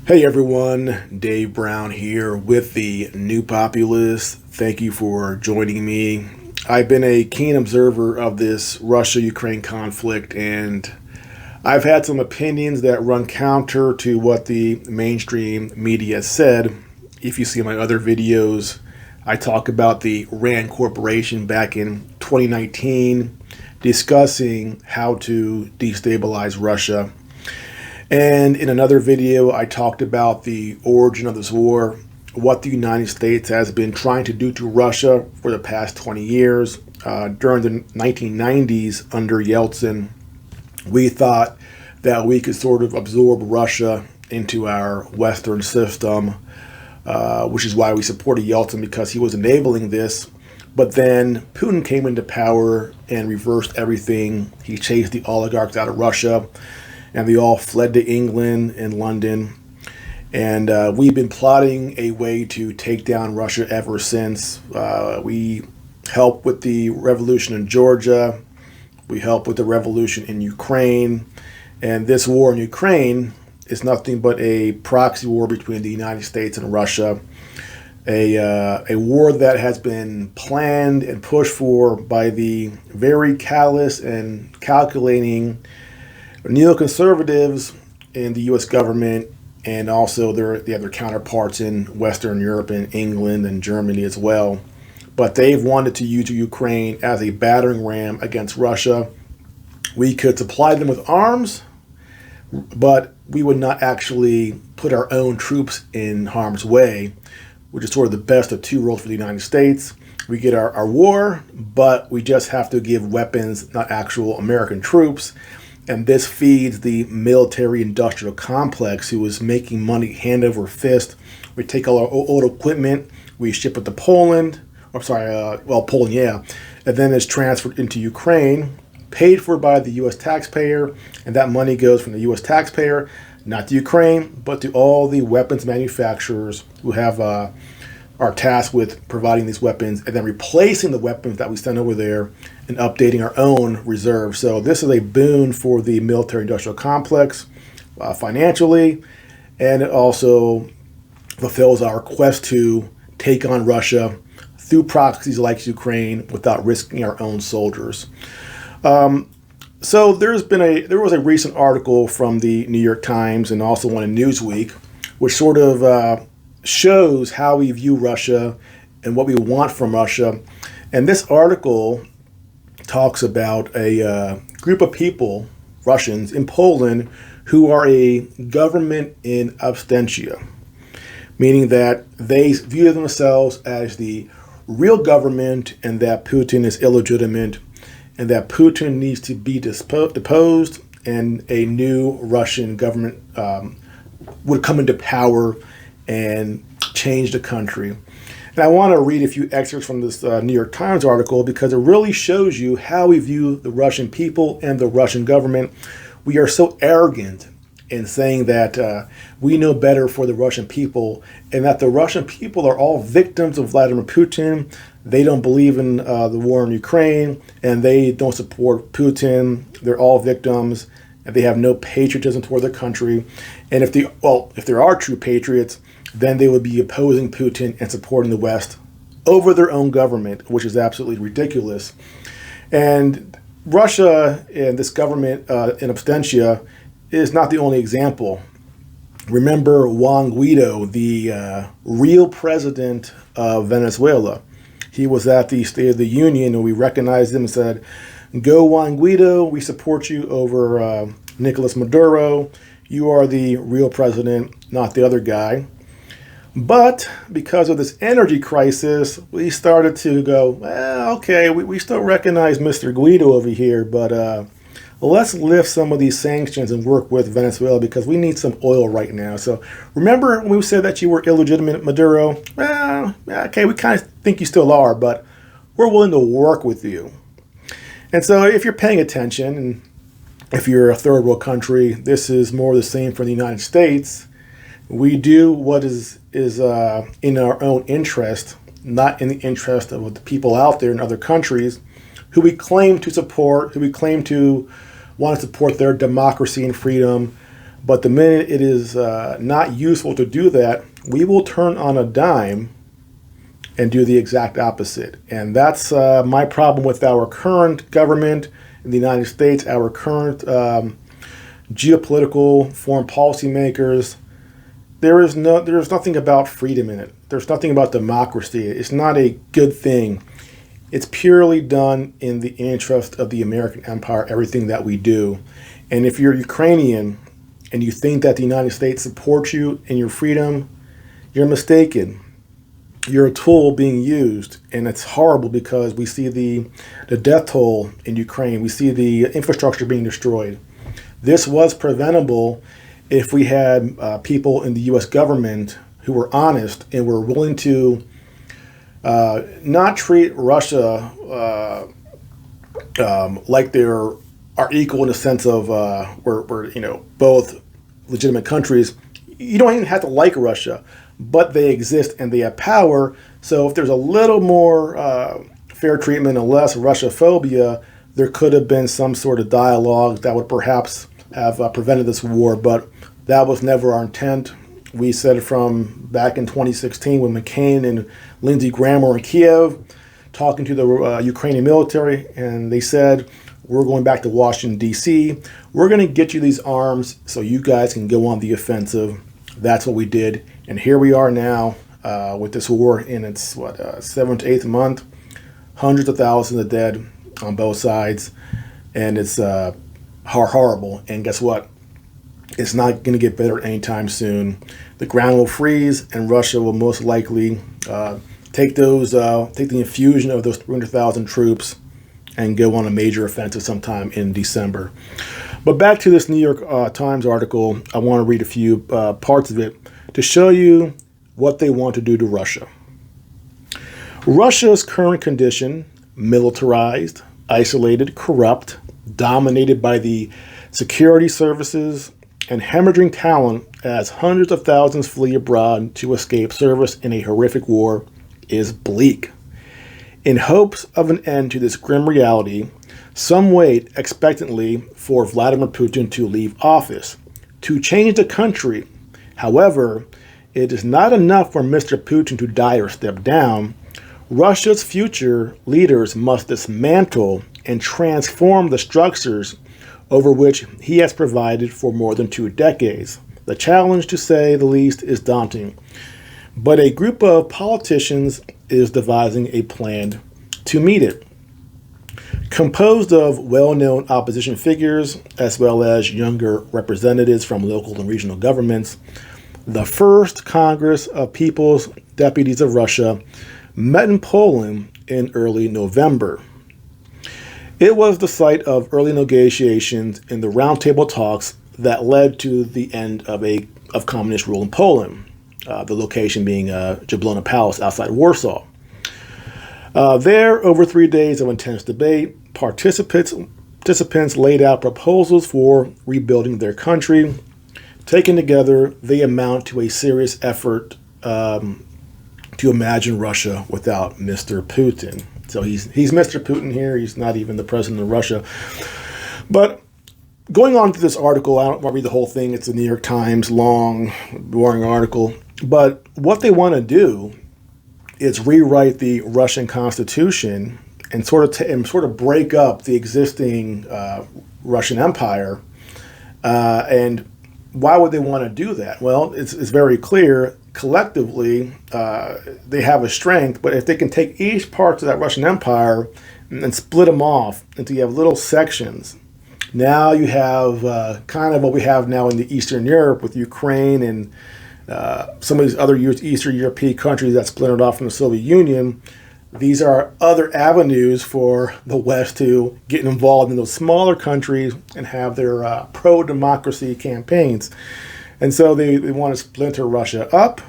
Hey everyone, Dave Brown here with the New Populist. Thank you for joining me. I've been a keen observer of this Russia-Ukraine conflict, and I've had some opinions that run counter to what the mainstream media said. If you see my other videos, I talk about the RAND Corporation back in 2019 discussing how to destabilize Russia. And in another video, I talked about the origin of this war, what the United States has been trying to do to Russia for the past 20 years. During the 1990s, under Yeltsin, we thought that we could sort of absorb Russia into our Western system, which is why we supported Yeltsin, because he was enabling this. But then Putin came into power and reversed everything. He chased the oligarchs out of Russia, and they all fled to England and London. And we've been plotting a way to take down Russia ever since. We helped with the revolution in Georgia. We helped with the revolution in Ukraine. And this war in Ukraine is nothing but a proxy war between the United States and Russia. A war that has been planned and pushed for by the very callous and calculating neoconservatives in the U.S. government, and also the other counterparts in Western Europe and England and Germany as well. But they've wanted to use Ukraine as a battering ram against Russia. We could supply them with arms, but we would not actually put our own troops in harm's way, which is sort of the best of two worlds for the United States. We get our war, but we just have to give weapons, not actual American troops. And this feeds the military-industrial complex, who is making money hand over fist. We take all our old equipment, we ship it to Poland, Poland, yeah, and then it's transferred into Ukraine, paid for by the U.S. taxpayer, and that money goes from the U.S. taxpayer, not to Ukraine, but to all the weapons manufacturers who have are tasked with providing these weapons and then replacing the weapons that we send over there and updating our own reserves. So this is a boon for the military-industrial complex financially, and it also fulfills our quest to take on Russia through proxies like Ukraine without risking our own soldiers. So there was a recent article from the New York Times and also one in Newsweek, which sort of shows how we view Russia and what we want from Russia. And this article talks about a group of people, Russians in Poland, who are a government in absentia, meaning that they view themselves as the real government and that Putin is illegitimate and that Putin needs to be deposed and a new Russian government would come into power and change the country. And I want to read a few excerpts from this New York Times article because it really shows you how we view the Russian people and the Russian government. We are so arrogant in saying that we know better for the Russian people, and that the Russian people are all victims of Vladimir Putin. They don't believe in the war in Ukraine, and they don't support Putin. They're all victims, and they have no patriotism toward their country. And if there are true patriots, then they would be opposing Putin and supporting the West over their own government, which is absolutely ridiculous. And Russia and this government in absentia is not the only example. Remember Juan Guaido, the real president of Venezuela. He was at the State of the Union, and we recognized him and said, "Go Juan Guaido, we support you over Nicolas Maduro. You are the real president, not the other guy." But because of this energy crisis, we started to go, well, okay, we still recognize Mr. Guaido over here, but let's lift some of these sanctions and work with Venezuela because we need some oil right now. So remember when we said that you were illegitimate, Maduro? Well, okay, we kind of think you still are, but we're willing to work with you. And so if you're paying attention, and if you're a third world country, this is more the same for the United States. We do what is in our own interest, not in the interest of the people out there in other countries who we claim to support, who we claim to want to support their democracy and freedom. But the minute it is not useful to do that, we will turn on a dime and do the exact opposite. And that's my problem with our current government in the United States, our current geopolitical foreign policy makers. There is nothing about freedom in it. There's nothing about democracy. It's not a good thing. It's purely done in the interest of the American empire, everything that we do. And if you're Ukrainian and you think that the United States supports you in your freedom, you're mistaken. You're a tool being used, and it's horrible because we see the death toll in Ukraine. We see the infrastructure being destroyed. This was preventable if we had people in the U.S. government who were honest and were willing to not treat Russia like they're our equal in the sense of we're both legitimate countries. You don't even have to like Russia, but they exist and they have power. So if there's a little more fair treatment and less Russophobia, there could have been some sort of dialogue that would perhaps have prevented this war, but that was never our intent. We said from back in 2016 when McCain and Lindsey Graham were in Kiev talking to the Ukrainian military, and they said, we're going back to Washington, D.C. We're going to get you these arms so you guys can go on the offensive. That's what we did. And here we are now with this war in its, 7th to 8th month. Hundreds of thousands of dead on both sides. And it's horrible. And guess what? It's not going to get better anytime soon. The ground will freeze, and Russia will most likely take the infusion of those 300,000 troops and go on a major offensive sometime in December. But back to this New York Times article, I want to read a few parts of it to show you what they want to do to Russia. Russia's current condition, militarized, isolated, corrupt, dominated by the security services, and hemorrhaging talent as hundreds of thousands flee abroad to escape service in a horrific war, is bleak. In hopes of an end to this grim reality, some wait expectantly for Vladimir Putin to leave office, to change the country. However, it is not enough for Mr. Putin to die or step down. Russia's future leaders must dismantle and transform the structures over which he has provided for more than 2 decades. The challenge, to say the least, is daunting. But a group of politicians is devising a plan to meet it. Composed of well-known opposition figures, as well as younger representatives from local and regional governments, the First Congress of People's Deputies of Russia met in Poland in early November. It was the site of early negotiations in the roundtable talks that led to the end of communist rule in Poland, the location being Jablona Palace outside Warsaw. There, over 3 days of intense debate, participants laid out proposals for rebuilding their country. Taken together, they amount to a serious effort to imagine Russia without Mr. Putin. So he's Mr. Putin here. He's not even the president of Russia. But going on to this article, I don't want to read the whole thing. It's a New York Times long, boring article. But what they want to do is rewrite the Russian Constitution and sort of break up the existing Russian Empire. And why would they want to do that? Well, it's very clear. Collectively, they have a strength, but if they can take each part of that Russian Empire and split them off into you have little sections, now you have kind of what we have now in the Eastern Europe with Ukraine and some of these other Eastern European countries that splintered off from the Soviet Union. These are other avenues for the West to get involved in those smaller countries and have their pro-democracy campaigns. And so they want to splinter Russia up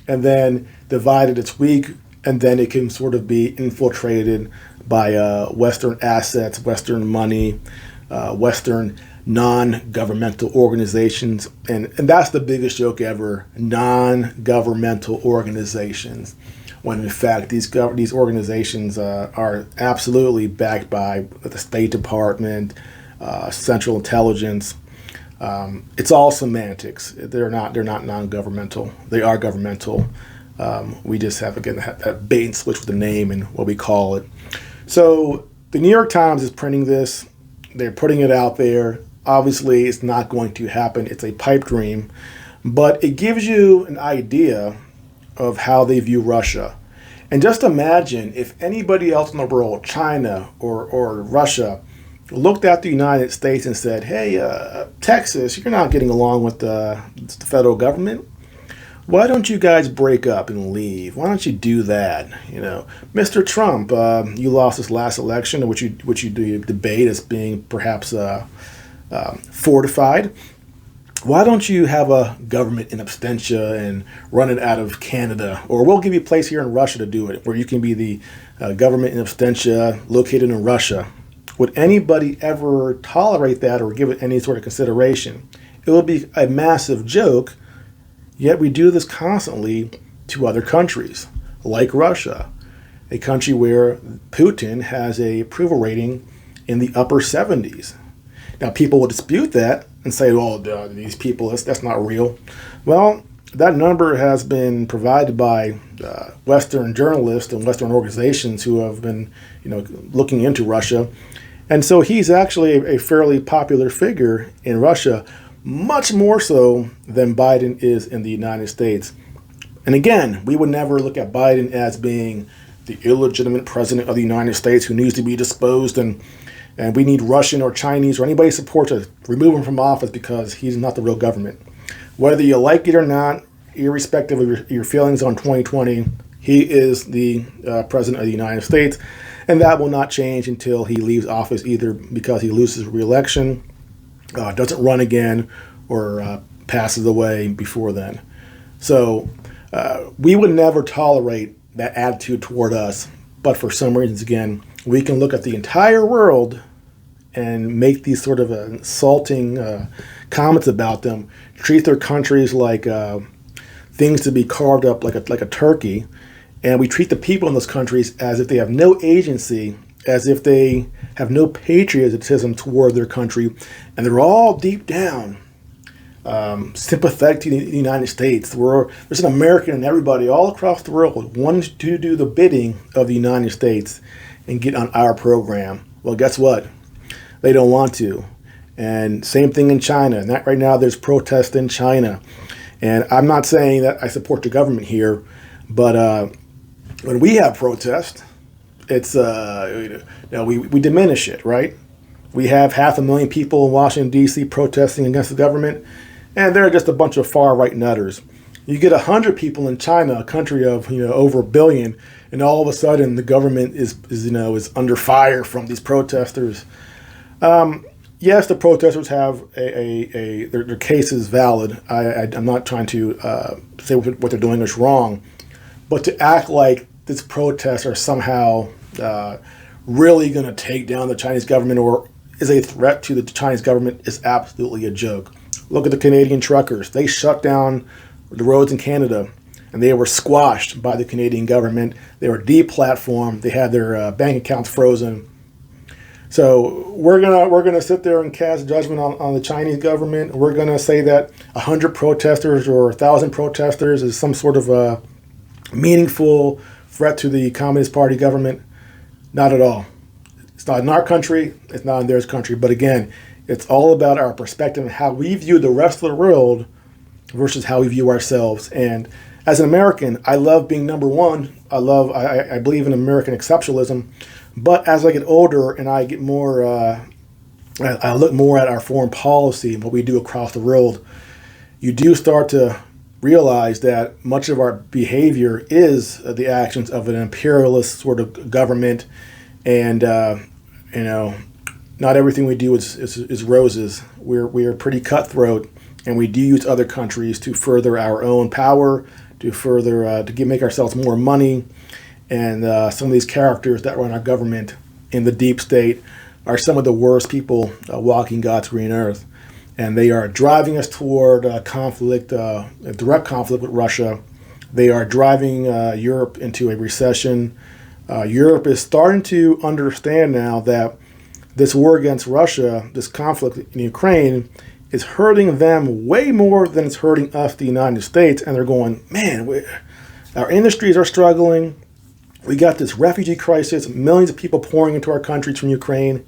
and then divide it its weak, and then it can sort of be infiltrated by Western assets, Western money, Western non-governmental organizations. And that's the biggest joke ever, non-governmental organizations, when in fact these organizations are absolutely backed by the State Department, Central Intelligence, It's all semantics. They're not non-governmental. They are governmental. We just have, again, that bait and switch with the name and what we call it. So the New York Times is printing this. They're putting it out there. Obviously, it's not going to happen. It's a pipe dream. But it gives you an idea of how they view Russia. And just imagine if anybody else in the world, China or Russia, looked at the United States and said, hey, Texas, you're not getting along with the federal government. Why don't you guys break up and leave? Why don't you do that? Mr. Trump, you lost this last election, which you debate as being perhaps fortified. Why don't you have a government in absentia and run it out of Canada? Or we'll give you a place here in Russia to do it, where you can be the government in absentia located in Russia. Would anybody ever tolerate that or give it any sort of consideration? It would be a massive joke. Yet we do this constantly to other countries, like Russia, a country where Putin has a approval rating in the upper 70s. Now, people will dispute that and say, well, these people, that's not real. Well, that number has been provided by Western journalists and Western organizations who have been looking into Russia. And so he's actually a fairly popular figure in Russia, much more so than Biden is in the United States. And again, we would never look at Biden as being the illegitimate president of the United States who needs to be disposed, and we need Russian or Chinese or anybody support to remove him from office because he's not the real government. Whether you like it or not, irrespective of your feelings on 2020, he is the president of the United States, and that will not change until he leaves office, either because he loses re-election, doesn't run again, or passes away before then. So we would never tolerate that attitude toward us. But for some reasons, again, we can look at the entire world and make these sort of insulting comments about them, treat their countries like things to be carved up like a turkey, and we treat the people in those countries as if they have no agency, as if they have no patriotism toward their country, and they're all deep down sympathetic to the United States. There's an American and everybody all across the world wants to do the bidding of the United States and get on our program. Well, guess what? They don't want to. And same thing in China. And that right now there's protests in China. And I'm not saying that I support the government here, but when we have protests, it's we diminish it, right? We have 500,000 people in Washington, D.C. protesting against the government, and they're just a bunch of far-right nutters. You get 100 people in China, a country of over 1 billion, and all of a sudden the government is under fire from these protesters. Yes, the protesters have their case is valid. I'm not trying to say what they're doing is wrong, but to act like these protests are somehow really going to take down the Chinese government or is a threat to the Chinese government is absolutely a joke. Look at the Canadian truckers. They shut down the roads in Canada, and they were squashed by the Canadian government. They were deplatformed. They had their bank accounts frozen. So we're gonna sit there and cast judgment on the Chinese government. We're gonna say that 100 protesters or 1,000 protesters is some sort of a meaningful threat to the Communist Party government. Not at all. It's not in our country. It's not in their country. But again, it's all about our perspective and how we view the rest of the world versus how we view ourselves. And as an American, I love being number one. I believe in American exceptionalism. But as I get older and I get more, I look more at our foreign policy and what we do across the world, you do start to realize that much of our behavior is the actions of an imperialist sort of government. And, not everything we do is roses. We are pretty cutthroat, and we do use other countries to further our own power, to further make ourselves more money. And some of these characters that run our government in the deep state are some of the worst people walking God's green earth. And they are driving us toward conflict, a direct conflict with Russia. They are driving Europe into a recession. Europe is starting to understand now that this war against Russia, this conflict in Ukraine, is hurting them way more than it's hurting us, the United States. And they're going, man, our industries are struggling. We got this refugee crisis, millions of people pouring into our countries from Ukraine.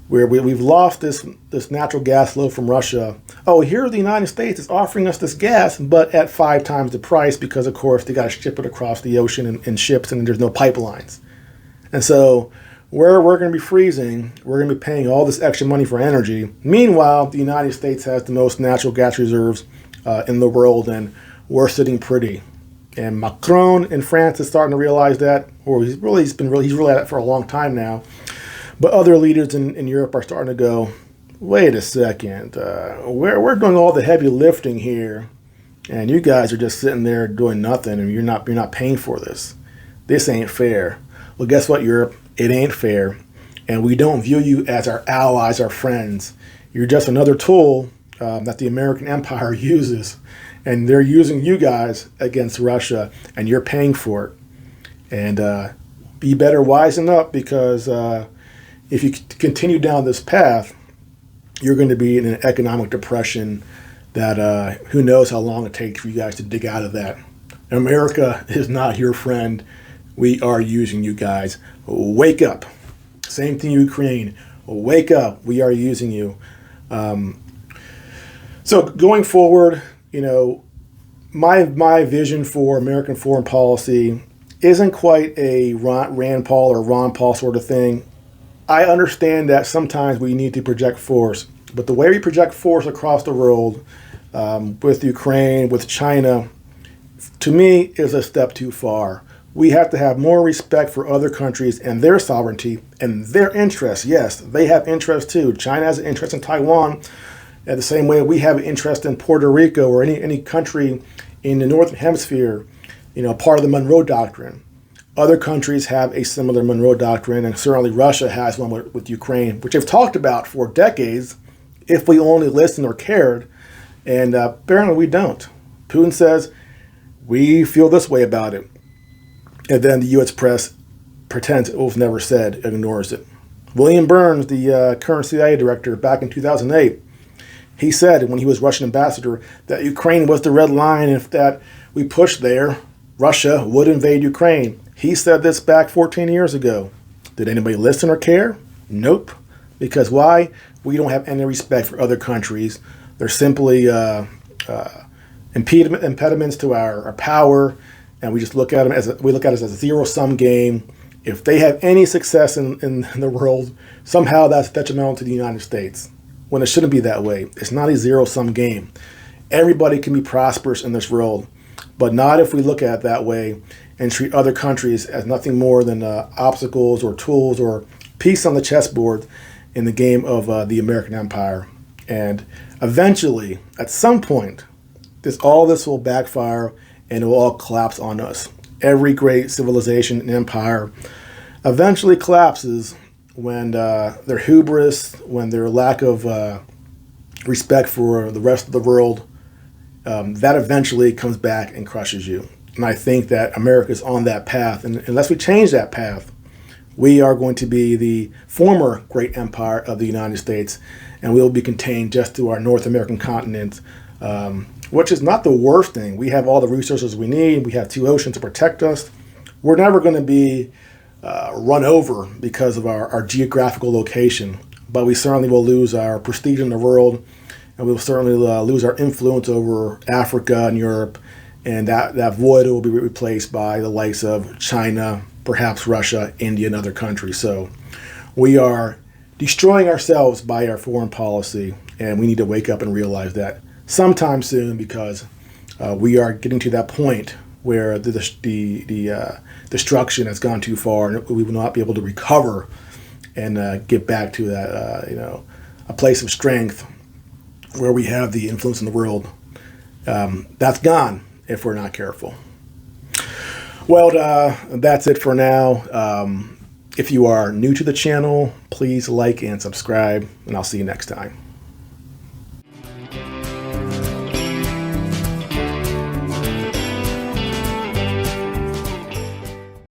Where we've lost this natural gas flow from Russia. Oh, here the United States is offering us this gas, but at 5 times the price because, of course, they got to ship it across the ocean in ships and there's no pipelines. And so where we're going to be freezing, we're going to be paying all this extra money for energy. Meanwhile, the United States has the most natural gas reserves in the world, and we're sitting pretty. And Macron in France is starting to realize that, or he's really at it for a long time now. But other leaders in Europe are starting to go, wait a second, we're doing all the heavy lifting here, and you guys are just sitting there doing nothing, and you're not paying for this. This ain't fair. Well, guess what, Europe? It ain't fair, and we don't view you as our allies, our friends. You're just another tool that the American empire uses, and they're using you guys against Russia, and you're paying for it. And be better wising up, because if you continue down this path, you're going to be in an economic depression that who knows how long it takes for you guys to dig out of that. America is not your friend. We are using you guys. Wake up. Same thing, Ukraine. Wake up. We are using you. So going forward, my vision for American foreign policy isn't quite a Rand Paul or Ron Paul sort of thing. I understand that sometimes we need to project force, but the way we project force across the world, with Ukraine, with China, to me is a step too far. We have to have more respect for other countries and their sovereignty and their interests. Yes, they have interests too. China has an interest in Taiwan, in the same way we have an interest in Puerto Rico or any country in the Northern Hemisphere, part of the Monroe Doctrine. Other countries have a similar Monroe Doctrine, and certainly Russia has one with Ukraine, which they've talked about for decades if we only listened or cared, and apparently we don't. Putin says, we feel this way about it, and then the U.S. press pretends it was never said, ignores it. William Burns, the current CIA director, back in 2008, he said when he was Russian ambassador that Ukraine was the red line. If that we pushed there, Russia would invade Ukraine. He said this back 14 years ago. Did anybody listen or care? Nope. Because why? We don't have any respect for other countries. They're simply impediments to our power, and we just look at them as a zero-sum game. If they have any success in the world, somehow that's detrimental to the United States, when it shouldn't be that way. It's not a zero-sum game. Everybody can be prosperous in this world, but not if we look at it that way and treat other countries as nothing more than obstacles or tools or piece on the chessboard in the game of the American empire. And eventually, at some point, all this will backfire and it will all collapse on us. Every great civilization and empire eventually collapses when their hubris, when their lack of respect for the rest of the world, that eventually comes back and crushes you. And I think that America is on that path. And unless we change that path, we are going to be the former great empire of the United States, and we will be contained just to our North American continent, which is not the worst thing. We have all the resources we need. We have 2 oceans to protect us. We're never going to be run over because of our geographical location, but we certainly will lose our prestige in the world, and we'll certainly lose our influence over Africa and Europe, and that void will be replaced by the likes of China, perhaps Russia, India, and other countries. So we are destroying ourselves by our foreign policy, and we need to wake up and realize that sometime soon, because we are getting to that point where the destruction has gone too far, and we will not be able to recover and get back to that a place of strength where we have the influence in the world. That's gone if we're not careful. Well, that's it for now. If you are new to the channel, please like and subscribe, and I'll see you next time.